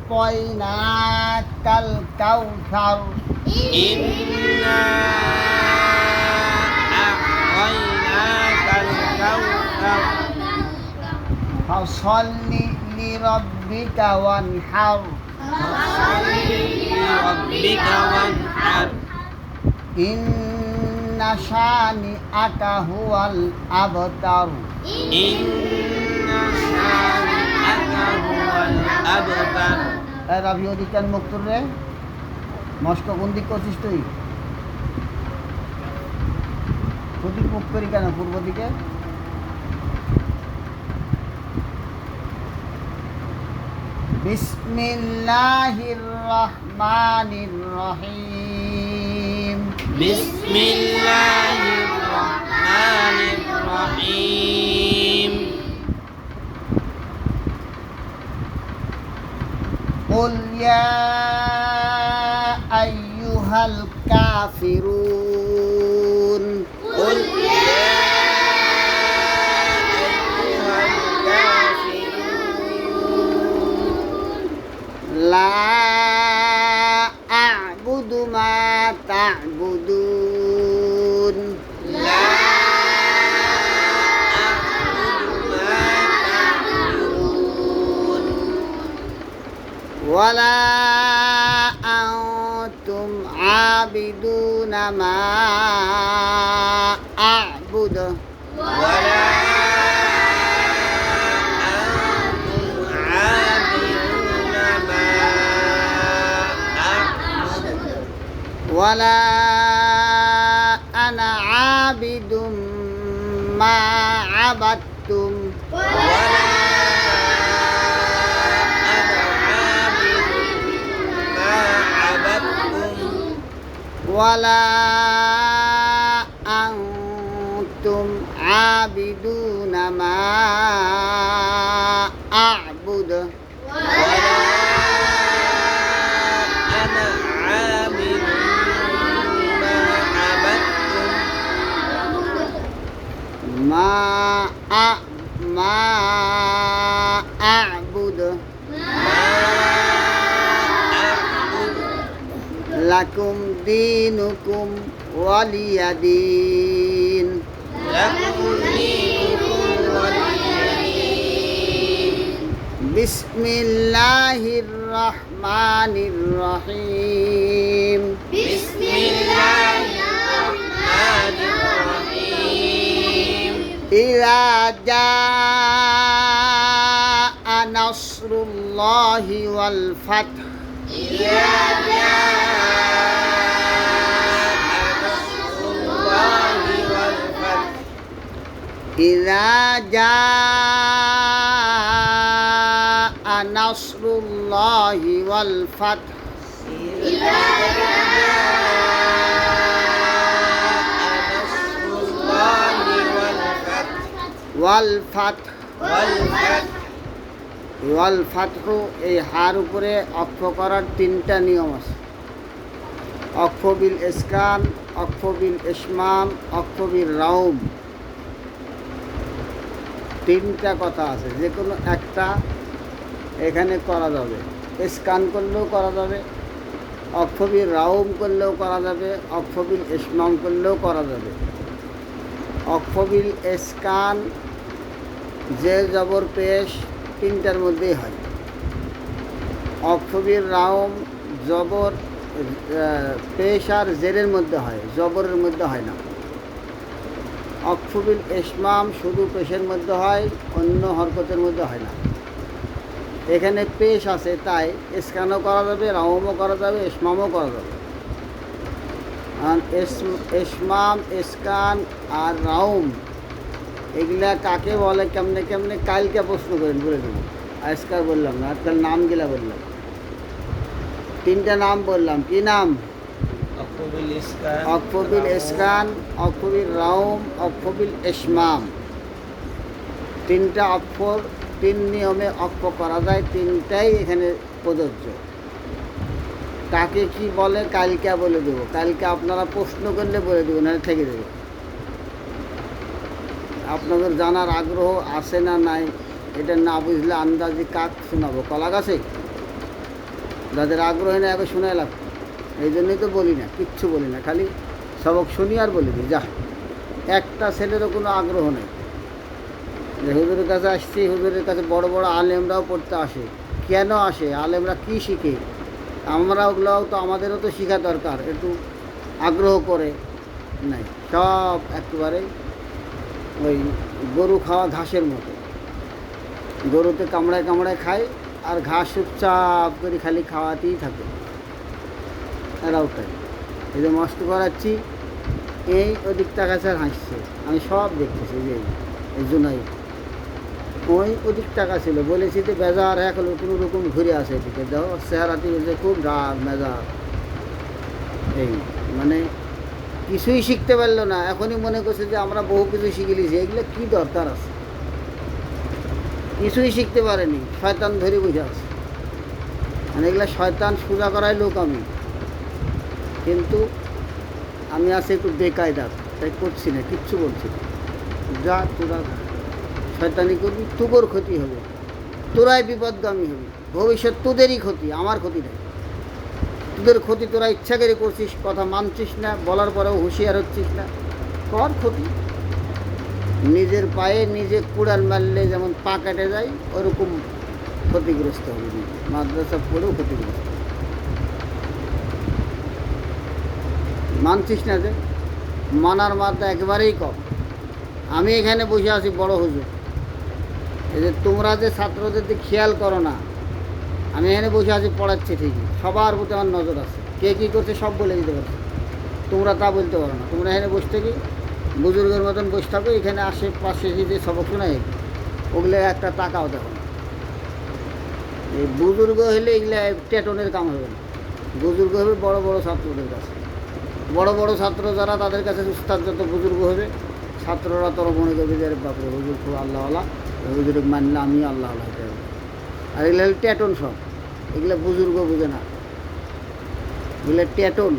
أعطيناك الكوثر إنا أعطيناك الكوثر فصل لربك وانحر فصل لربك وانحر إن شانئك هو الأبتر إن شانئك هو الأبتر রাবি অধিকার মুক্তর রে মস্ক কোন দিক করছিস তুই? প্রদীপ মুখ করি কেন পূর্ব দিকে? বিসমিল্লাহির রহমানির রহিম بسم الله الرحمن الرحيم قل يا أيها الكافرون قل يا أيها الكافرون لا أعبد ما تعبدون لا أعبد ما تعبدون ولا أنتم عابدون ما أعبد ولا أنتم عابدون ما أعبد ولا أنا عابد ما عبدتم ولا أنا عابد ما عبدتم ولا أنتم عابدون ما أعبد ولا أنا عابد ما عبدتم ما أعبد ما أعبد لكم دينكم ولي دين لكم دينكم ولي دين بسم الله الرحمن الرحيم بسم الله الرحمن الرحيم إذا جاء نصر الله والفتح إذا جاء نصر الله والفتح إذا جاء نصر الله والفتح إذا جاء نصر الله والفتح والفتح والفتح এই হার উপরে অক্ষ করার তিনটা নিয়ম আছে। অক্ষ বিল ইসকান, অক্ষ বিল ইসমাম, অক্ষ বিল রাউম। তিনটা কথা আছে, যে কোনো একটা এখানে করা যাবে। ইসকান করলেও করা যাবে, অক্ষ বিল রাউম করলেও করা যাবে, অক্ষ বিল ইসমাম করলেও করা যাবে। অক্ষ বিল ইসকান জের জবর পেশ তিনটার মধ্যেই হয়। অক্ষ বিল রাউম জবর পেশ আর জেরের মধ্যে হয়, জবরের মধ্যে হয় না। অক্ষ বিল ইসমাম শুধু পেশের মধ্যে হয়, অন্য হরকতের মধ্যে হয় না। এখানে পেশ আছে তাই ইসকানও করা যাবে, রাউমও করা যাবে, ইসমামও করা যাবে। আর ইসমাম, ইসকান আর রাউম এগুলা কাকে বলে, কেমনে কেমনে কালকে প্রশ্ন করেন, বলে দেবো। আজকাল বললাম না, আজকাল নামগুলা বললাম। তিনটা নাম বললাম, কি নাম? অক্ষ বিল ইসকান, অক্ষ বিল রাউম, অক্ষ বিল ইসমাম। তিনটা অক্ষর তিন নিয়মে অক্ষ করা যায়, তিনটাই এখানে প্রযোজ্য। কাকে কি বলে কালকে বলে দেবো, কালকে আপনারা প্রশ্ন করলে বলে দেবো, না থেকে দেবো। আপনাদের জানার আগ্রহ আছে না নাই এটা না বুঝলে আন্দাজে কাক শোনাবো? কলা গাছে? যাদের আগ্রহ না আগে শোনায় লাভ, এই জন্যই তো বলি না, কিচ্ছু বলি না, খালি সবক শুনি আর বলি দিই যা। একটা ছেলেরও কোনো আগ্রহ নেই যে হুজুরের কাছে আসছি, হুজুরের কাছে বড় বড় আলেমরাও পড়তে আসে। কেন আসে? আলেমরা কি শিখে? আমরা ওগুলোও তো, আমাদেরও তো শেখা দরকার, একটু আগ্রহ করে নাই। সব একেবারে ওই গরু খাওয়া ঘাসের মতো, গরুতে কামড়ায় কামড়ায় খায় আর ঘাস চুপচাপ করে খালি খাওয়াতেই থাকে। এরাও তাই। এই যে মস্ত করাচ্ছি, এই ওদিক তাকাচ্ছে আর হাসছে, আমি সব দেখতেছি। যে এই জন্যই ওই ওদিক টাকা ছিল, বলেছি যে বেজার এক হলো কোনো রকম ঘুরে আসে এদিকে, দেখো চেহারাটি বলছে খুব রাগ মেজার। এই মানে কিছুই শিখতে পারলো না, এখনই মনে করছে যে আমরা বহু কিছু শিখে নিয়েছি, এগুলো কী দরকার আছে? কিছুই শিখতে পারেনি, শয়তান ধরে বুঝে আছে। মানে এগুলো শয়তান সোজা করাই লোক আমি, কিন্তু আমি আছি একটু বেকায়দার, তাই করছি না, কিচ্ছু বলছি না। যা তোরা শয়তানি করবি, তোর ক্ষতি হবে, তোরাই বিপদগামী হবি, ভবিষ্যৎ তোদেরই ক্ষতি, আমার ক্ষতি নেই। তোদের ক্ষতি তোরা ইচ্ছা করে করছিস, কথা মানছিস না, বলার পরেও হুঁশিয়ার হচ্ছিস না, কর ক্ষতি। নিজের পায়ে নিজে কুড়াল মারলে যেমন পা কেটে যায়, ওরকম ক্ষতিগ্রস্ত হবে। নিজে মাদ্রাসা পড়েও ক্ষতিগ্রস্ত, মানছিস না যে, মানার মাত্রা একেবারেই কম। আমি এখানে বসে আছি বড় হুজুর, এই যে তোমরা যে ছাত্রদের দিকে খেয়াল করো না, আমি এখানে বসে আছি পড়াচ্ছি ঠিকই, সবার প্রতি আমার নজর আছে, কে কী করছে সব বলে দিতে পারছে, তোমরা তা বলতে পারো না। তোমরা এখানে বসে থাকি বুজুর্গের মতন বসে থাকো, এখানে আশেপাশে যে সবক শোনাই ওগুলো একটা টাকাও দেখো না। এই বুজুর্গ হলে এগুলো টেটনের কাম হবে না, বুজুর্গ হবে বড় বড় ছাত্রদের কাছে। বড় বড় ছাত্র যারা, তাদের কাছে উস্তাদ যত বুজুর্গ হবে, ছাত্ররা তোর মনে করবে যে বাপরে হুজুর খুব আল্লাহওয়ালা, হুজুরে মানলে আমি আল্লাহওয়ালা হতে হবে। আর এগুলো হলো টেটন সব, এগুলো বুজুর্গ বুঝে না, এগুলো টেটন।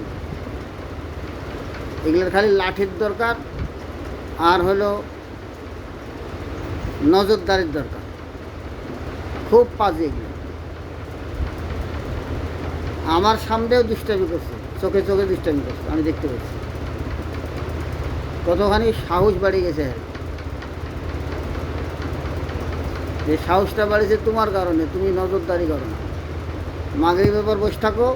এগুলোর খালি লাঠির দরকার আর হলো নজরদারির দরকার, খুব পাজি এগুলো। আমার সামনেও দুষ্টামি করছে, চোখে চোখে দুষ্টামি করছে, আমি দেখতে পাচ্ছি। কতখানি সাহস বাড়ি গেছে। যে সাহসটা বাড়িছে তোমার কারণে, তুমি নজরদারি করো না। মাগরিবের পর বসে থাকো,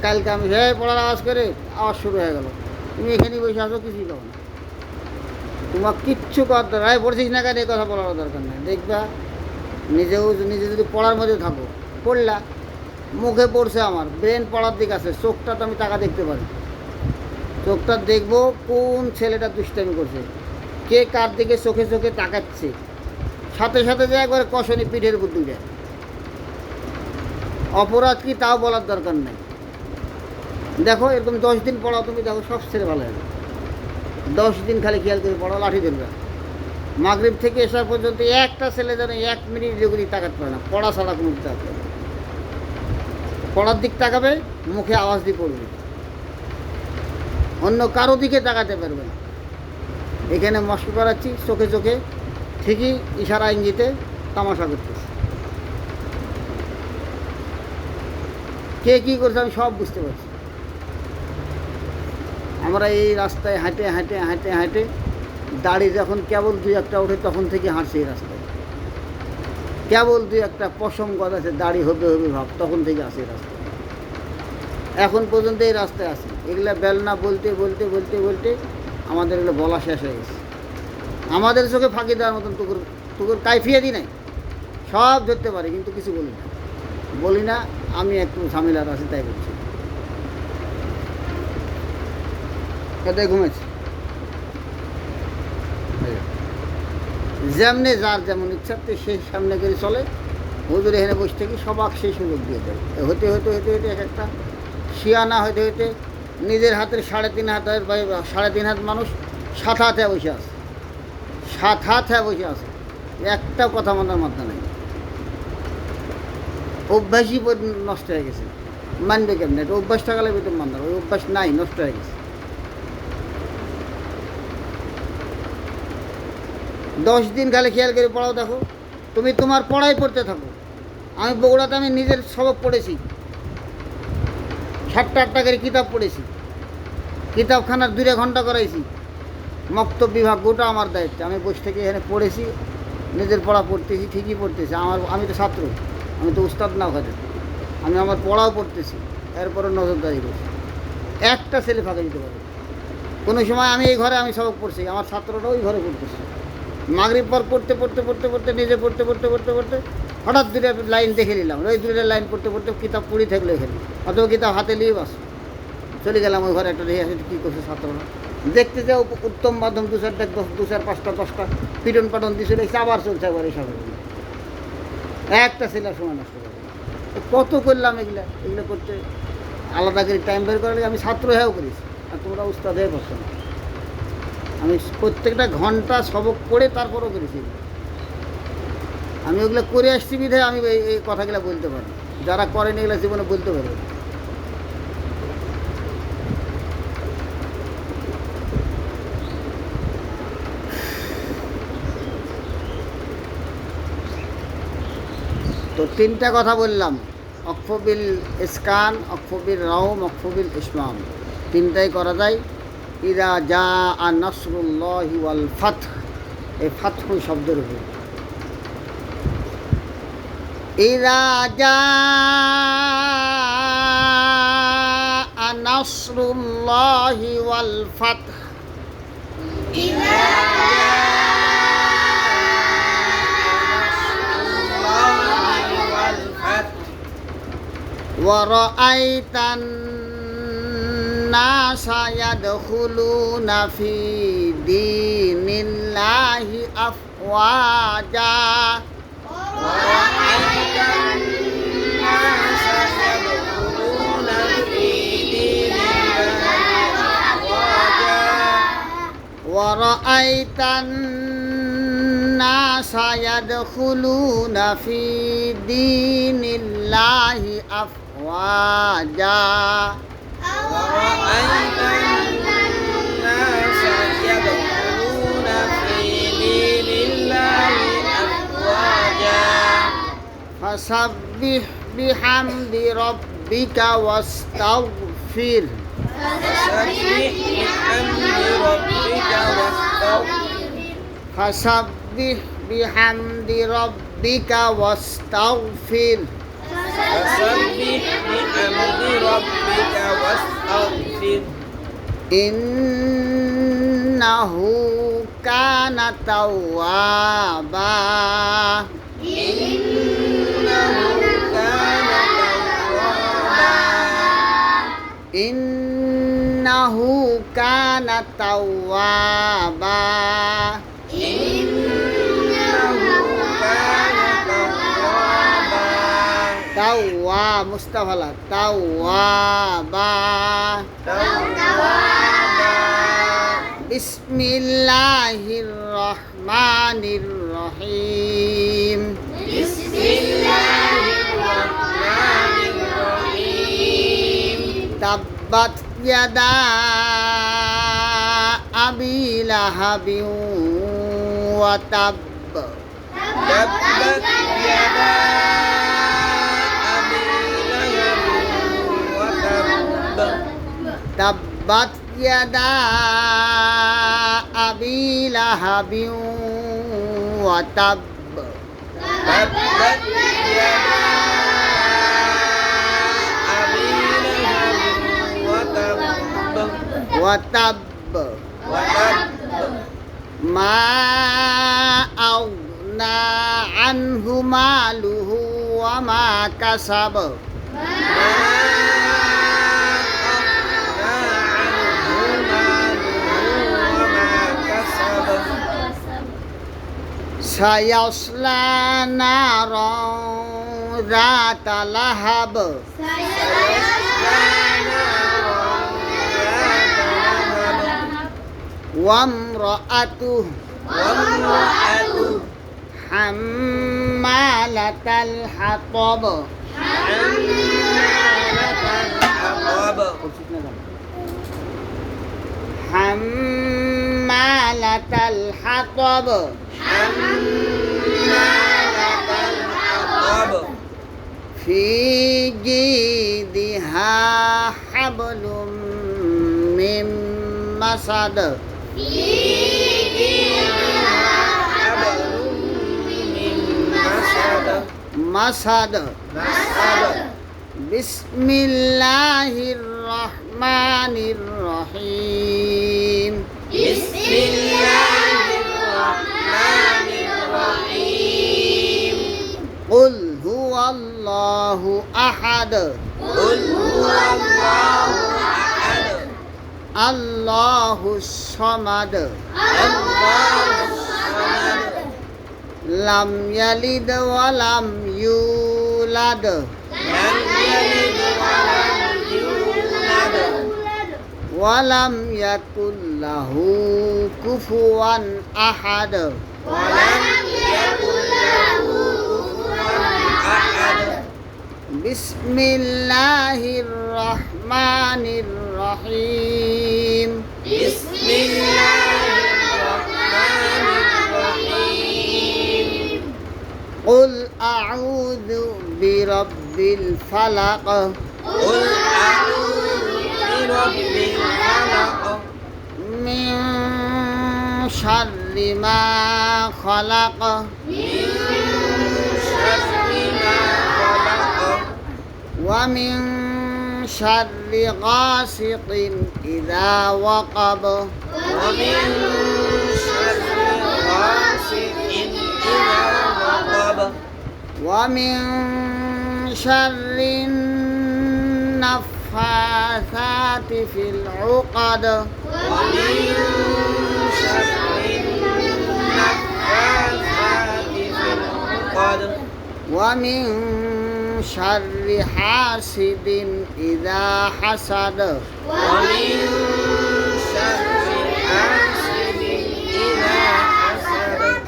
কালকে আমি পড়ার আওয়াজ করে আওয়াজ শুরু হয়ে গেল, তুমি এখানেই বসে আসো, কিছুই করো না। তোমার কিচ্ছু করার দরকার পড়ছিস না কেন, এই কথা বলার দরকার নেই। দেখবা নিজে যদি পড়ার মধ্যে থাকো, পড়লা, মুখে পড়ছে, আমার ব্রেন পড়ার দিক আছে, চোখটা তো আমি টাকা দেখতে পারি, চোখটা দেখবো কোন ছেলেটা দুষ্টামি করছে, কে কার দিকে চোখে চোখে তাকাচ্ছে, সাথে সাথে যে একবার কষনি পিঠের বুদ্ধি দেয়। অপরাধ কি তাও বলার দরকার নেই। দেখো এরকম 10 দিন পড়াও তুমি, দেখো সব ছেলে ভালো হবে। 10 দিন খালি খেয়াল করে পড়াও, লাঠি ধরবে। মাগরিব থেকে এসা পর্যন্ত একটা ছেলে যেন 1 মিনিট যেগুলি তাকাতে পারে না, পড়া ছাড়া কোনো তাকাতে পারে না। পড়ার দিক তাকাবে, মুখে আওয়াজ দিয়ে পড়বে, অন্য কারো দিকে তাকাতে পারবে না। এখানে মস্ক করাচ্ছি, চোখে চোখে ঠিকই ইশারা ইঙ্গিতে তামাশা করতেছে। কে কী করছে আমি সব বুঝতে পারছি। আমরা এই রাস্তায় হাঁটে হাঁটে হাঁটে হাঁটে দাড়ি যখন কেবল 2-1টা ওঠে, তখন থেকে হাঁটছে এই রাস্তায়। কেবল 2-1টা পশম গদ আছে, দাড়ি হবে হবে ভাব, তখন থেকে আসে এই রাস্তায়। এখন পর্যন্ত এই রাস্তায় আসে। এগুলা বেলনা বলতে বলতে বলতে বলতে আমাদের এগুলো বলা শেষ হয়ে গেছে। আমাদের চোখে ফাঁকি দেওয়ার মতন টুকুর কাইফিয়াদি নাই, সব ধরতে পারে, কিন্তু কিছু বলি না। আমি একটু ঝামেলার আছি, তাই বলছি। কোথায় ঘুমেছি? যেমনে যার যেমন ইচ্ছা সেই সামনে করে চলে। হুজুর এখানে বসে থেকে সবাক সেই সুযোগ দিয়ে দেয়। হতে হতে হতে হতে এক একটা শিয়ানা হতে হতে নিজের হাতের 3.5 হাতের 3.5 হাত মানুষ 7 হাতে বসে আছে, 7 হাতে বসে আছে, একটা কথা মানার মাথা নেই। অভ্যাসই নষ্ট হয়ে গেছে, মানবে কেমন? এটা অভ্যাস থাকালে বেতন মানবে, ওই অভ্যাস নাই, নষ্ট হয়ে গেছে। 10 দিন খালি খেয়াল করে পড়াও, দেখো তুমি তোমার পড়াই পড়তে থাকো। আমি বগুড়াতে আমি নিজের সবক পড়েছি, 7-8 করে কিতাব পড়েছি, কিতাবখানার 2 ঘন্টা করাইছি, মক্তব বিভাগ গোটা আমার দায়িত্ব। আমি বসে থেকে এখানে পড়েছি, নিজের পড়া পড়তেছি, ঠিকই পড়তেছি। আমি তো ছাত্র, আমি তো উস্তাদ না ওখানে, আমি আমার পড়াও পড়তেছি, এরপরে নজরদারি করছি। একটা ছেলে ফাঁকা দিতে পারে। কোনো সময় আমি এই ঘরে আমি সবক পড়ছি, আমার ছাত্ররা ওই ঘরে পড়তেছে। মাগরিব পর পড়তে পড়তে পড়তে পড়তে নিজে পড়তে পড়তে পড়তে পড়তে হঠাৎ 2টা লাইন দেখে নিলাম, ওই 2টা লাইন পড়তে পড়তে কিতাব পড়ি থাকলো এখানে, অথবা কিতাব হাতে নিয়ে বাস চলে গেলাম ওই ঘরে। একটা দেখে আসে কী করছে ছাত্ররা, দেখতে যাও উত্তম মাধ্যম 2-4টা 2-4-5টা 10টা পিটন পাটন দিয়ে চলে এসে আবার চলছে একবার এই সবাই। একটা ছেলের সময় নষ্ট করে কত করলাম এগুলো করতে আলাদা করে টাইম বের করার আমি ছাত্র হয়েও করেছি, আর তোমরা উস্তাদ হয়ে বসছো না। আমি প্রত্যেকটা ঘন্টা সবক পড়ে তারপরও করেছি। আমি ওগুলো করে আসছি বিধায় আমি এই কথাগুলো বলতে পারি, যারা করেন এগুলো জীবনে বলতে পারবে না। তো 3টা কথা বললাম, অক্ষবিল ইসকান, অক্ষবিল রাউম, অক্ষবিল ইসমাম, 3টাই করা যায়। ইদা জা আ নাসরুল্লাহি ওয়াল ফাতহ, এই ফাতহু শব্দের উপর। ইদা জা আ নাসরুল্লাহি ওয়াল ফাতহ, ورأيت الناس يدخلون في دين الله أفواجا ورأيت الناس يدخلون في دين الله أفواجا ورأيت الناس يدخلون في دين الله أفواجا ورأيت الناس يدخلون في دين الله أفواجا فسبح بحمد ربك واستغفر فسبح بحمد ربك واستغفر فسبح بحمد ربك واستغفر إنه كان توابا إنه كان توابا توابا مستفلا توابا بسم الله الرحمن الرحيم بسم الله الرحمن الرحيم تبت يدا أبي لهب وتب تبت يدا أبي لهب وتب تبت يدا أبي لهب وتب تبت يدا أبي لهب وتب وتب ما أغنى عنه ماله وما كسب سيصلى نارا ذات لهب وامرأته حمالة الحطب حمالة الحطب حمالة في جيدها حبل من مسد حبل من مسد بسم الله الرحمن الرحيم بسم الله الرحمن الرحيم قل هو الله أحد قل هو الله أحد الله الصمد الله الصمد لم يلد ولم يولد لم يلد ولم يولد ولم يكن له كفوا أحد ولم يكن له كفوا أحد بسم الله الرحمن الرحيم بسم الله الرحمن الرحيم قل أعوذ برب الفلق قل أعوذ برب الفلق من شر ما خلق من شر ما خلق ومن شر غاسق إذا وقب ومن شر غاسق إذا وقب ومن شر النفاثات في العقد ومن شر النفاثات في العقد ومن شر حاسد إذا حسد ومن شر حاسد إذا حسد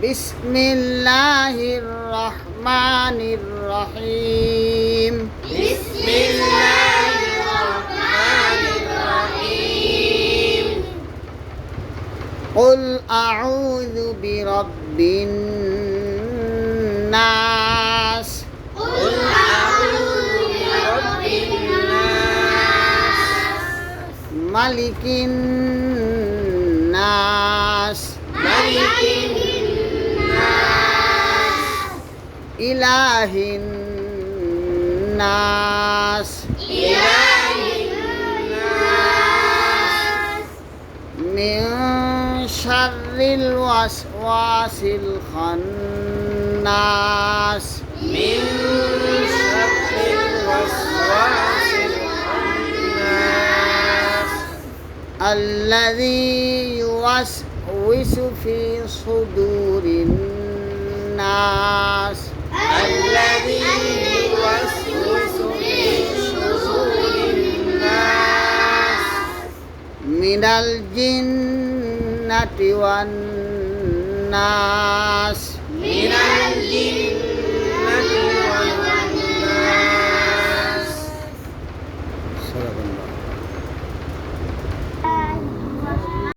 بسم الله الرحمن الرحيم بسم الله الرحمن الرحيم قل أعوذ برب الناس قل أعوذ برب الناس ملك الناس ملك الناس إله الناس إله الناس من شر الوسواس الخناس من شر الوسواس الخناس الذي يوسوس في صدور الناس الذي يوسوس في صدور الناس من الجنة والناس